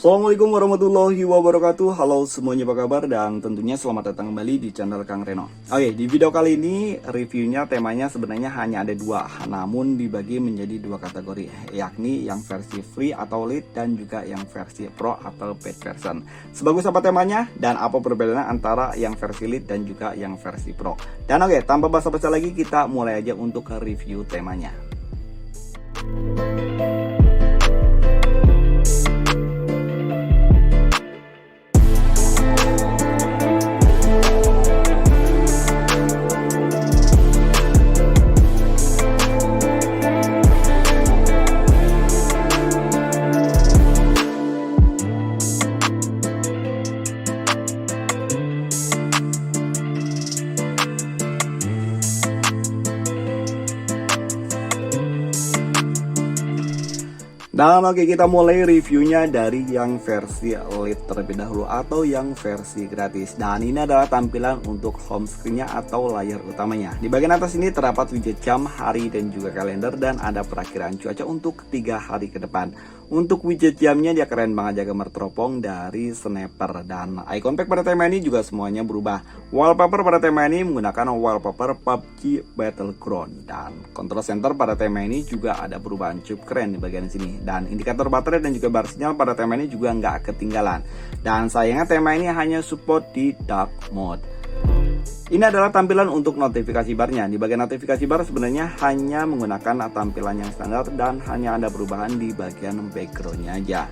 Assalamualaikum warahmatullahi wabarakatuh. Halo semuanya, apa kabar? Dan tentunya selamat datang kembali di channel Kang Reno. Oke, di video kali ini reviewnya temanya sebenarnya hanya ada dua, namun dibagi menjadi dua kategori, yakni yang versi free atau lead dan juga yang versi pro atau paid version. Sebagus apa temanya dan apa perbedaan antara yang versi lead dan juga yang versi pro. Dan oke, tanpa basa-basi lagi kita mulai aja untuk review temanya. Dan oke, kita mulai reviewnya dari yang versi lead terlebih dahulu atau yang versi gratis. Dan ini adalah tampilan untuk home screen-nya atau layar utamanya. Di bagian atas ini terdapat widget jam, hari, dan juga kalender, dan ada perakiraan cuaca untuk 3 hari ke depan. Untuk widget jamnya dia keren banget, ya, gambar teropong dari Snapper. Dan icon pack pada tema ini juga semuanya berubah. Wallpaper pada tema ini menggunakan wallpaper PUBG Battleground. Dan control center pada tema ini juga ada perubahan, cukup keren di bagian sini. Dan indikator baterai dan juga bar sinyal pada tema ini juga nggak ketinggalan. Dan sayangnya tema ini hanya support di dark mode. Ini adalah tampilan untuk notifikasi barnya. Di bagian notifikasi bar sebenarnya hanya menggunakan tampilan yang standar dan hanya ada perubahan di bagian backgroundnya aja.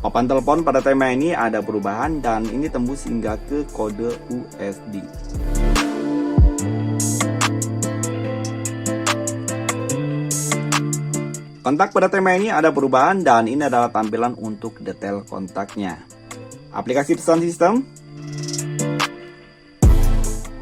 Papan telepon pada tema ini ada perubahan dan ini tembus hingga ke kode USD. Kontak pada tema ini ada perubahan dan ini adalah tampilan untuk detail kontaknya. Aplikasi pesan sistem.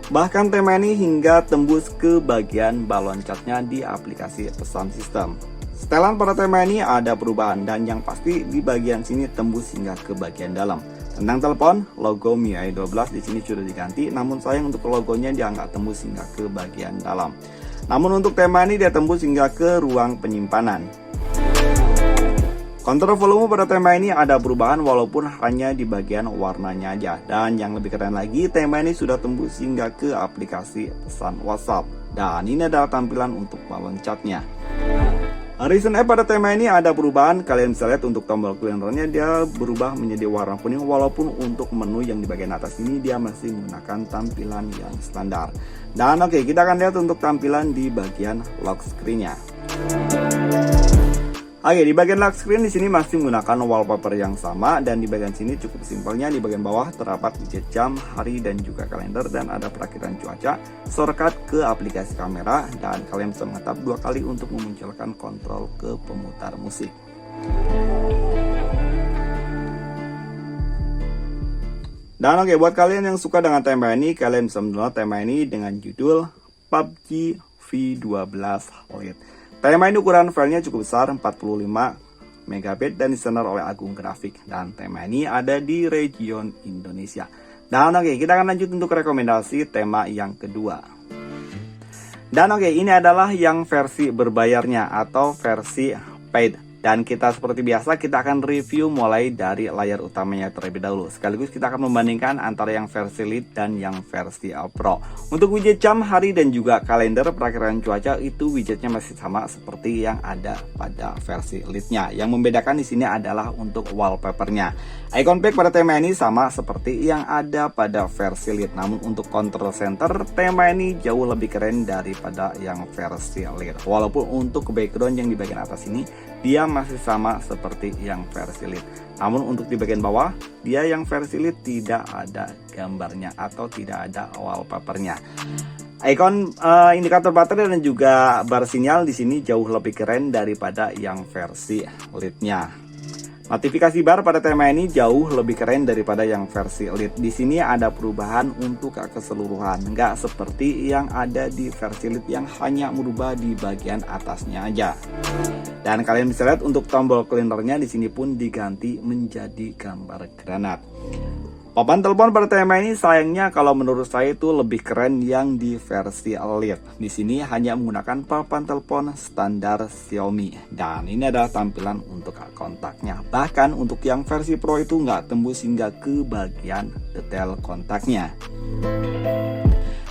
Bahkan tema ini hingga tembus ke bagian balon catnya di aplikasi pesan sistem. Setelan pada tema ini ada perubahan dan yang pasti di bagian sini tembus hingga ke bagian dalam. Tentang telepon, logo MIUI 12 di sini sudah diganti, namun sayang untuk logonya dia nggak tembus hingga ke bagian dalam. Namun untuk tema ini dia tembus hingga ke ruang penyimpanan. Kontrol volume pada tema ini ada perubahan walaupun hanya di bagian warnanya aja. Dan yang lebih keren lagi, tema ini sudah tembus hingga ke aplikasi pesan WhatsApp. Dan ini adalah tampilan untuk balon catnya. Recent App pada tema ini ada perubahan. Kalian bisa lihat untuk tombol cleanernya dia berubah menjadi warna kuning, walaupun untuk menu yang di bagian atas ini dia masih menggunakan tampilan yang standar. Dan oke, kita akan lihat untuk tampilan di bagian lock screen-nya. Oke, di bagian lock screen di sini masih menggunakan wallpaper yang sama dan di bagian sini cukup simpelnya. Di bagian bawah terdapat widget jam, hari, dan juga kalender dan ada perakiraan cuaca, shortcut ke aplikasi kamera, dan kalian bisa mengetap 2 kali untuk memunculkan kontrol ke pemutar musik. Dan oke, buat kalian yang suka dengan tema ini, kalian bisa mendownload tema ini dengan judul PUBG V12 Lite. Tema ini ukuran filenya cukup besar, 45 MB, dan disenar oleh Agung Grafik. Dan tema ini ada di region Indonesia. Dan oke, kita akan lanjut untuk rekomendasi tema yang kedua. Dan oke, ini adalah yang versi berbayarnya atau versi paid. Dan kita seperti biasa, kita akan review mulai dari layar utamanya terlebih dahulu. Sekaligus kita akan membandingkan antara yang versi lead dan yang versi pro. Untuk widget jam, hari, dan juga kalender perakiraan cuaca itu widgetnya masih sama seperti yang ada pada versi leadnya. Yang membedakan di sini adalah untuk wallpapernya. Icon pack pada tema ini sama seperti yang ada pada versi lead. Namun untuk control center, tema ini jauh lebih keren daripada yang versi lead. Walaupun untuk background yang di bagian atas ini dia masih sama seperti yang versi lead. Namun untuk di bagian bawah, dia yang versi lead tidak ada gambarnya atau tidak ada wallpapernya. Icon indikator baterai dan juga bar sinyal di sini jauh lebih keren daripada yang versi leadnya. Notifikasi bar pada tema ini jauh lebih keren daripada yang versi lead. Di sini ada perubahan untuk keseluruhan, nggak seperti yang ada di versi lead yang hanya merubah di bagian atasnya aja. Dan kalian bisa lihat untuk tombol cleanernya di sini pun diganti menjadi gambar granat. Papan telepon pada tema ini sayangnya kalau menurut saya itu lebih keren yang di versi Lite. Di sini hanya menggunakan papan telepon standar Xiaomi dan ini adalah tampilan untuk kontaknya. Bahkan untuk yang versi Pro itu nggak tembus hingga ke bagian detail kontaknya.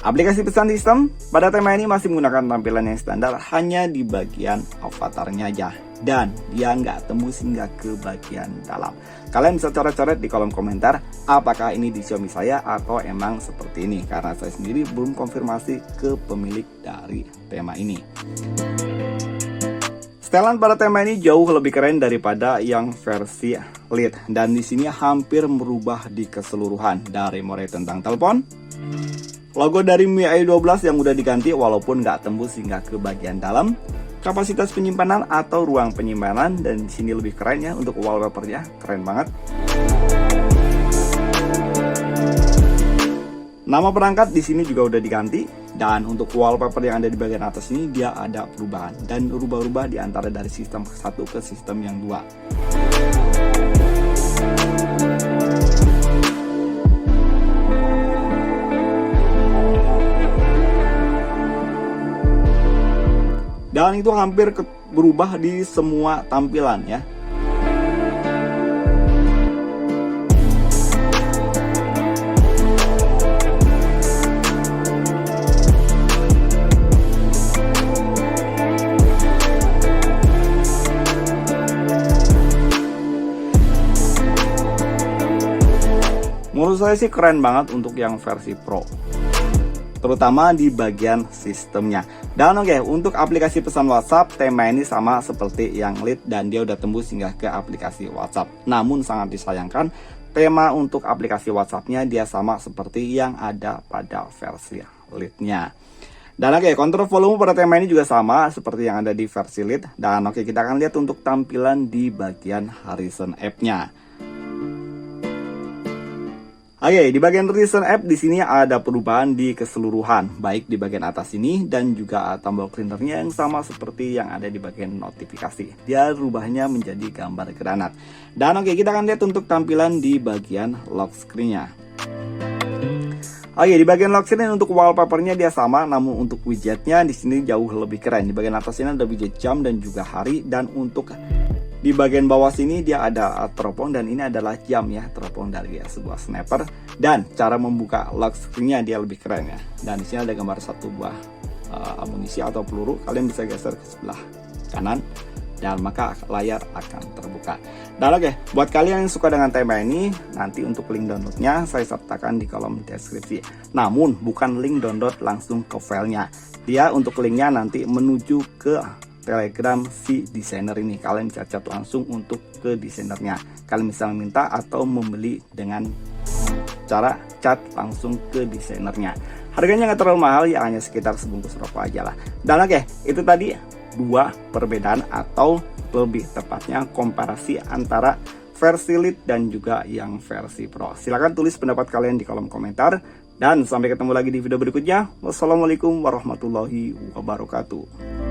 Aplikasi pesan sistem pada tema ini masih menggunakan tampilan yang standar hanya di bagian avatarnya aja. Dan dia nggak tembus hingga ke bagian dalam. Kalian bisa coret-coret di kolom komentar apakah ini di Xiaomi saya atau emang seperti ini. Karena saya sendiri belum konfirmasi ke pemilik dari tema ini. Setelan pada tema ini jauh lebih keren daripada yang versi Lite. Dan di sini hampir merubah di keseluruhan. Dari mulai tentang telepon, logo dari MIUI 12 yang udah diganti walaupun nggak tembus hingga ke bagian dalam. Kapasitas penyimpanan atau ruang penyimpanan, dan di sini lebih keren ya untuk wallpapernya, keren banget. Nama perangkat di sini juga udah diganti, dan untuk wallpaper yang ada di bagian atas ini dia ada perubahan dan rubah-rubah di antara dari sistem satu ke sistem yang dua. Dan itu hampir berubah di semua tampilan ya. Menurut saya sih keren banget untuk yang versi Pro, terutama di bagian sistemnya. Dan oke, untuk aplikasi pesan WhatsApp, tema ini sama seperti yang Lite dan dia udah tembus hingga ke aplikasi WhatsApp. Namun sangat disayangkan, tema untuk aplikasi WhatsApp-nya dia sama seperti yang ada pada versi Lite-nya. Dan oke, kontrol volume pada tema ini juga sama seperti yang ada di versi Lite. Dan oke, kita akan lihat untuk tampilan di bagian Horizon App-nya. Oke, di bagian Recent App di sini ada perubahan di keseluruhan, baik di bagian atas ini dan juga tombol cleanernya yang sama seperti yang ada di bagian notifikasi. Dia rubahnya menjadi gambar granat. Dan oke, kita akan lihat untuk tampilan di bagian lock screen-nya. Oke, di bagian lock screen untuk wallpapernya dia sama, namun untuk widgetnya di sini jauh lebih keren. Di bagian atas ini ada widget jam dan juga hari, dan untuk di bagian bawah sini dia ada teropong dan ini adalah jam ya, teropong dari sebuah sniper. Dan cara membuka lock screen-nya dia lebih keren ya. Dan di sini ada gambar satu buah amunisi atau peluru. Kalian bisa geser ke sebelah kanan dan maka layar akan terbuka. Dan oke, buat kalian yang suka dengan tema ini, nanti untuk link downloadnya saya sertakan di kolom deskripsi. Namun bukan link download langsung ke filenya. Dia untuk linknya nanti menuju ke Telegram si desainer ini. Kalian bisa chat langsung untuk ke desainernya. Kalian bisa meminta atau membeli dengan cara chat langsung ke desainernya. Harganya nggak terlalu mahal ya, hanya sekitar sebungkus rokok aja lah. Dan oke, itu tadi dua perbedaan atau lebih tepatnya komparasi antara versi Lite dan juga yang versi Pro. Silahkan tulis pendapat kalian di kolom komentar. Dan sampai ketemu lagi di video berikutnya. Wassalamualaikum warahmatullahi wabarakatuh.